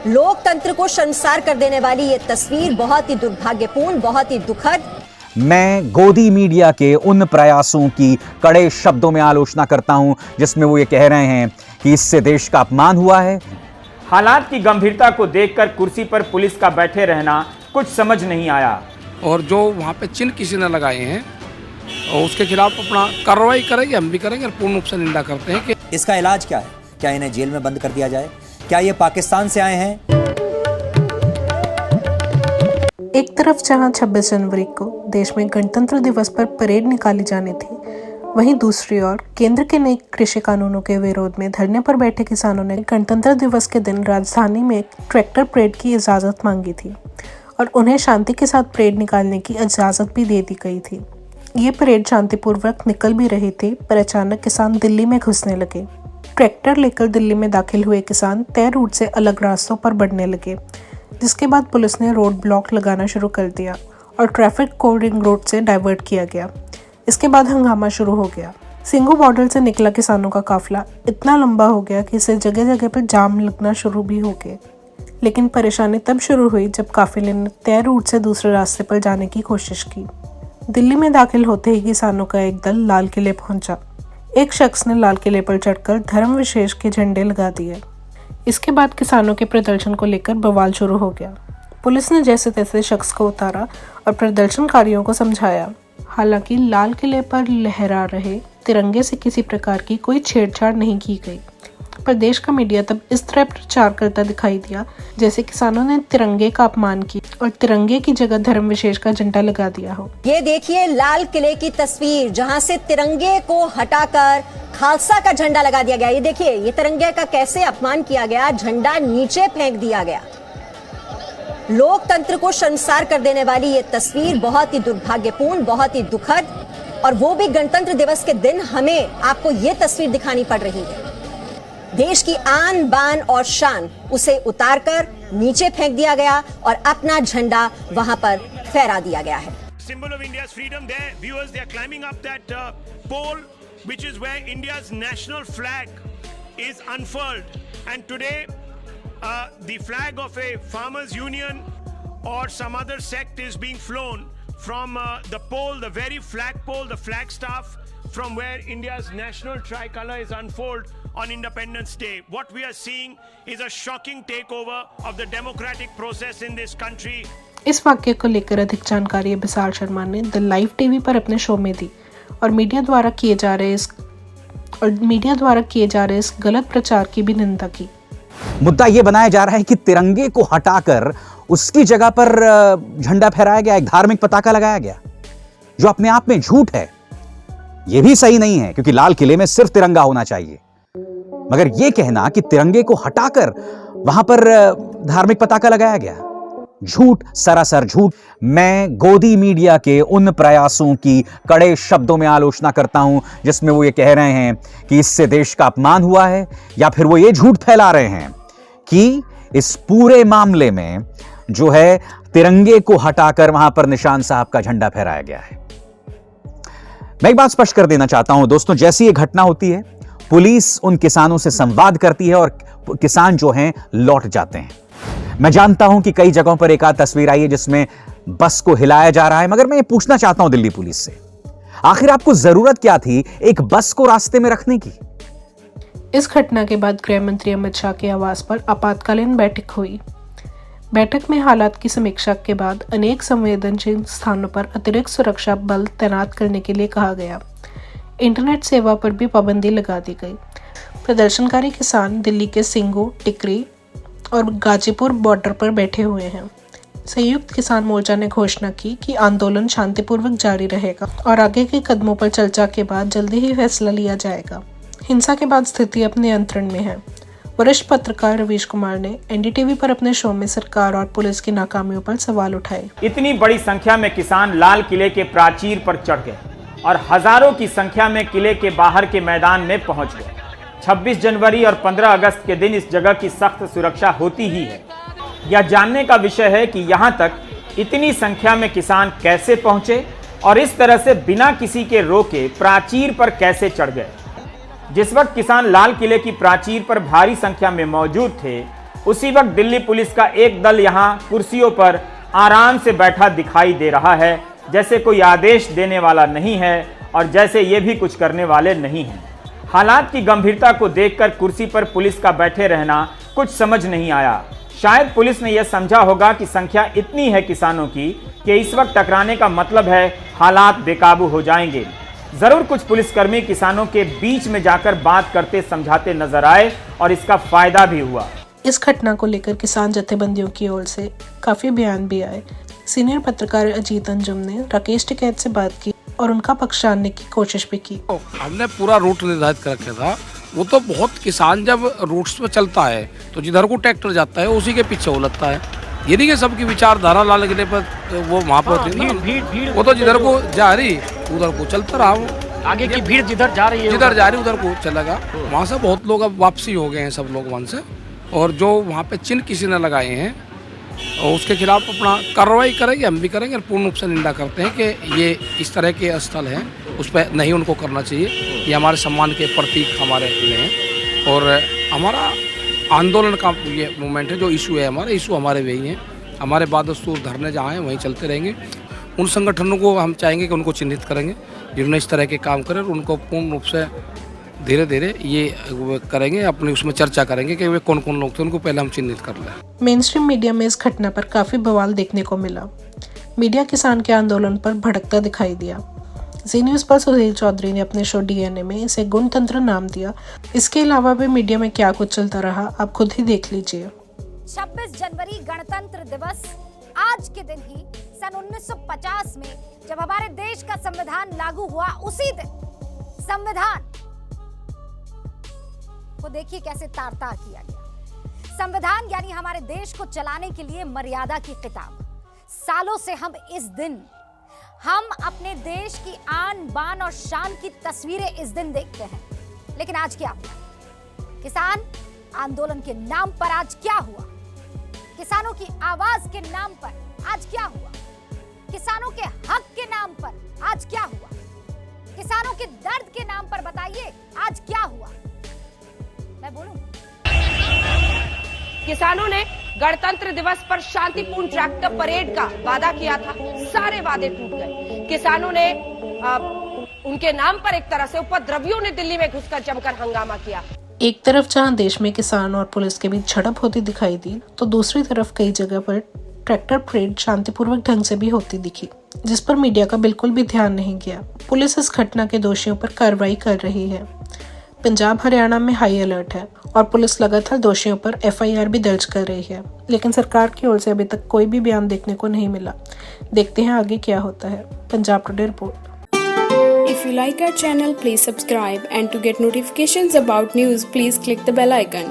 लोकतंत्र को शर्मसार कर देने वाली ये तस्वीर बहुत ही दुर्भाग्यपूर्ण, बहुत ही दुखद। मैं गोदी मीडिया के उन प्रयासों की कड़े शब्दों में आलोचना करता हूं जिसमें वो ये कह रहे हैं कि इससे देश का अपमान हुआ है। हालात की गंभीरता को देखकर कुर्सी पर पुलिस का बैठे रहना कुछ समझ नहीं आया। और जो वहाँ पे चिन्ह किसी ने लगाए हैं और उसके खिलाफ अपना कार्रवाई करेंगे, हम भी करेंगे और पूर्ण रूप से निंदा करते हैं कि इसका इलाज क्या है? क्या इन्हें जेल में बंद कर दिया जाए? क्या ये पाकिस्तान से आए हैं? एक तरफ जहां 26 जनवरी को देश में गणतंत्र दिवस पर परेड निकाली जानी थी, वहीं दूसरी ओर केंद्र के नए कृषि कानूनों के विरोध में धरने पर बैठे किसानों ने गणतंत्र दिवस के दिन राजधानी में ट्रैक्टर परेड की इजाज़त मांगी थी और उन्हें शांति के साथ परेड निकालने की इजाज़त भी दे दी गई थी। ये परेड शांतिपूर्वक निकल भी रही थी, पर अचानक किसान दिल्ली में घुसने लगे। ट्रैक्टर लेकर दिल्ली में दाखिल हुए किसान तय रूट से अलग रास्तों पर बढ़ने लगे, जिसके बाद पुलिस ने रोड ब्लॉक लगाना शुरू कर दिया और ट्रैफिक को रिंग रोड से डाइवर्ट किया गया। इसके बाद हंगामा शुरू हो गया। सिंघू बॉर्डर से निकला किसानों का काफिला इतना लंबा हो गया कि इसे जगह जगह पर जाम लगना शुरू भी हो गए। लेकिन परेशानी तब शुरू हुई जब काफिले ने तय रूट से दूसरे रास्ते पर जाने की कोशिश की। दिल्ली में दाखिल होते ही किसानों का एक दल लाल किले पहुंचा। एक शख्स ने लाल किले पर चढ़कर धर्म विशेष के झंडे लगा दिए। इसके बाद किसानों के प्रदर्शन को लेकर बवाल शुरू हो गया। पुलिस ने जैसे तैसे शख्स को उतारा और प्रदर्शनकारियों को समझाया। हालांकि लाल किले पर लहरा रहे तिरंगे से किसी प्रकार की कोई छेड़छाड़ नहीं की गई, पर देश का मीडिया तब इस तरह प्रचार करता दिखाई दिया जैसे किसानों ने तिरंगे का अपमान किया और तिरंगे की जगह धर्म विशेष का झंडा लगा दिया हो। ये देखिए लाल किले की तस्वीर, जहां से तिरंगे को हटाकर खालसा का झंडा लगा दिया गया। ये देखिए, ये तिरंगे का कैसे अपमान किया गया, झंडा नीचे फेंक दिया गया। लोकतंत्र को शर्मसार कर देने वाली ये तस्वीर बहुत ही दुर्भाग्यपूर्ण, बहुत ही दुखद, और वो भी गणतंत्र दिवस के दिन हमें आपको ये तस्वीर दिखानी पड़ रही है। देश की आन बान और शान उसे उतारकर नीचे फेंक दिया गया और अपना झंडा वहां पर फहरा दिया गया है। Symbol of India's freedom there, viewers, they are climbing up that pole, which is where India's national flag is unfurled. And today, the flag of a farmers' union or some other sect is being flown from the pole, the very flagpole, the flagstaff, from where India's national tricolor is unfurled on Independence Day. What we are seeing is a shocking takeover of the democratic process in this country. इस वाक्य को लेकर अधिक जानकारी विशाल शर्मा ने the live TV पर अपने show में दी और मीडिया द्वारा किए जा रहे इस गलत प्रचार की भी निंदा की। मुद्दा यह बनाया जा रहा है कि तिरंगे को हटाकर उसकी जगह पर झंडा फहराया गया, एक धार्मिक पताका लगाया गया, जो अपने आप में झूठ है। यह भी सही नहीं है, क्योंकि लाल किले में सिर्फ तिरंगा होना चाहिए। मगर यह कहना कि तिरंगे को हटाकर वहां पर धार्मिक पताका लगाया गया, झूठ, सरासर झूठ। मैं गोदी मीडिया के उन प्रयासों की कड़े शब्दों में आलोचना करता हूं जिसमें वो ये कह रहे हैं कि इससे देश का अपमान हुआ है, या फिर वो ये झूठ फैला रहे हैं कि इस पूरे मामले में जो है तिरंगे को हटाकर वहां पर निशान साहब का झंडा फहराया गया है। मैं एक बात स्पष्ट कर देना चाहता हूं दोस्तों, जैसी ये घटना होती है, पुलिस उन किसानों से संवाद करती है और किसान जो हैं लौट जाते हैं। मैं जानता हूं कि कई जगहों पर एक आध तस्वीर आई है जिसमें बस को हिलाया जा रहा है, मगर मैं ये पूछना चाहता हूं दिल्ली पुलिस से, आखिर आपको जरूरत क्या थी एक बस को रास्ते में रखने की? इस घटना के बाद गृह मंत्री अमित शाह के आवास पर आपातकालीन बैठक हुई। बैठक में हालात की समीक्षा के बाद अनेक संवेदनशील स्थानों पर अतिरिक्त सुरक्षा बल तैनात करने के लिए कहा गया। इंटरनेट सेवा पर भी पाबंदी लगा दी गई। प्रदर्शनकारी किसान दिल्ली के सिंघू, टिकरी और गाजीपुर बॉर्डर पर बैठे हुए हैं। संयुक्त किसान मोर्चा ने घोषणा की कि आंदोलन शांतिपूर्वक जारी रहेगा और आगे के कदमों पर चर्चा के बाद जल्दी ही फैसला लिया जाएगा। हिंसा के बाद स्थिति अपने नियंत्रण में है। वरिष्ठ पत्रकार रवीश कुमार ने एनडीटीवी पर अपने शो में सरकार और पुलिस की नाकामियों पर सवाल उठाए। इतनी बड़ी संख्या में किसान लाल किले के प्राचीर पर चढ़ गए और हजारों की संख्या में किले के बाहर के मैदान में पहुंच गए। 26 जनवरी और 15 अगस्त के दिन इस जगह की सख्त सुरक्षा होती ही है। यह जानने का विषय है कि यहां तक इतनी संख्या में किसान कैसे पहुंचे और इस तरह से बिना किसी के रोके प्राचीर पर कैसे चढ़ गए। जिस वक्त किसान लाल किले की प्राचीर पर भारी संख्या में मौजूद थे, उसी वक्त दिल्ली पुलिस का एक दल यहां कुर्सियों पर आराम से बैठा दिखाई दे रहा है, जैसे कोई आदेश देने वाला नहीं है और जैसे ये भी कुछ करने वाले नहीं हैं। हालात की गंभीरता को देखकर कुर्सी पर पुलिस का बैठे रहना कुछ समझ नहीं आया। शायद पुलिस ने यह समझा होगा कि संख्या इतनी है किसानों की कि इस वक्त टकराने का मतलब है हालात बेकाबू हो जाएंगे। जरूर कुछ पुलिसकर्मी किसानों के बीच में जाकर बात करते समझाते नजर आए और इसका फायदा भी हुआ। इस घटना को लेकर किसान जथेबंदियों की ओर से काफी बयान भी आए। सीनियर पत्रकार अजीत अंजुम ने राकेश टिकैत से बात की और उनका पक्ष जानने की कोशिश भी की। हमने पूरा रूट निर्धारित कर रखा था। वो तो बहुत किसान जब रूट्स पे चलता है तो जिधर को ट्रैक्टर जाता है उसी के पीछे उलटता है। ये नहीं कि सबकी विचारधारा ला लगने पर वो वहाँ पर होती है, वो तो जिधर को जा रही उधर को चलता रहा। वो आगे की भीड़ जिधर जा रही है उधर को चलेगा। वहाँ से बहुत लोग अब वापसी हो गए हैं, सब लोग वहाँ से। और जो वहाँ पे चिन्ह किसी ने लगाए हैं और उसके खिलाफ अपना कार्रवाई करेंगे, हम भी करेंगे और पूर्ण रूप से निंदा करते हैं कि ये इस तरह के स्थल हैं उस पर नहीं उनको करना चाहिए। ये हमारे सम्मान के प्रतीक हमारे लिए हैं और हमारा आंदोलन का ये मूवमेंट है। जो इशू है हमारा इशू हमारे वही हैं। हमारे बादस्तूर धरने जहाँ हैं वहीं चलते रहेंगे। उन संगठनों को हम चाहेंगे कि उनको चिन्हित करेंगे जिन्होंने इस तरह के काम करे और उनको पूर्ण रूप से धीरे धीरे ये करेंगे, अपने उसमें चर्चा करेंगे कि वे कौन कौन लोग थे, उनको पहले हम चिन्हित कर लें। मेन स्ट्रीम मीडिया में इस घटना पर काफी बवाल देखने को मिला। मीडिया किसान के आंदोलन पर भड़कता दिखाई दिया। जी न्यूज पर सुधीर चौधरी ने अपने शो डीएनए में इसे गणतंत्र नाम दिया। इसके अलावा भी मीडिया में क्या कुछ चलता रहा आप खुद ही देख लीजिए। 26 जनवरी गणतंत्र दिवस आज के दिन ही सन 1950 में जब हमारे देश का संविधान लागू हुआ, उसी दिन संविधान को देखिए कैसे तार-तार किया गया। संविधान यानी हमारे देश को चलाने के लिए मर्यादा की किताब। सालों से हम इस दिन अपने देश की आन बान और शान की तस्वीरें इस दिन देखते हैं। लेकिन आज क्या हुआ? किसान आंदोलन के नाम पर आज क्या हुआ? किसानों की आवाज के नाम पर आज क्या हुआ? किसानों के हक के नाम पर आज क्या हुआ? किसानों के दर्द के नाम पर बताइए आज क्या हुआ? मैं बोलूं? किसानों ने गणतंत्र दिवस पर शांतिपूर्ण ट्रैक्टर परेड का वादा किया था, सारे वादे टूट गए। किसानों ने उनके नाम पर एक तरह से उपद्रवियों ने दिल्ली में घुसकर जमकर हंगामा किया। एक तरफ जहां देश में किसान और पुलिस के बीच झड़प होती दिखाई दी, तो दूसरी तरफ कई जगह पर ट्रैक्टर परेड शांतिपूर्वक ढंग से भी होती दिखी, जिस पर मीडिया का बिल्कुल भी ध्यान नहीं गया। पुलिस इस घटना के दोषियों पर कार्रवाई कर रही है। पंजाब हरियाणा में हाई अलर्ट है और पुलिस लगातार दोषियों पर एफआईआर भी दर्ज कर रही है, लेकिन सरकार की ओर से अभी तक कोई भी बयान देखने को नहीं मिला। देखते हैं आगे क्या होता है। Punjab today report. If you like our channel, please subscribe, and to get notifications about news, please click the bell icon.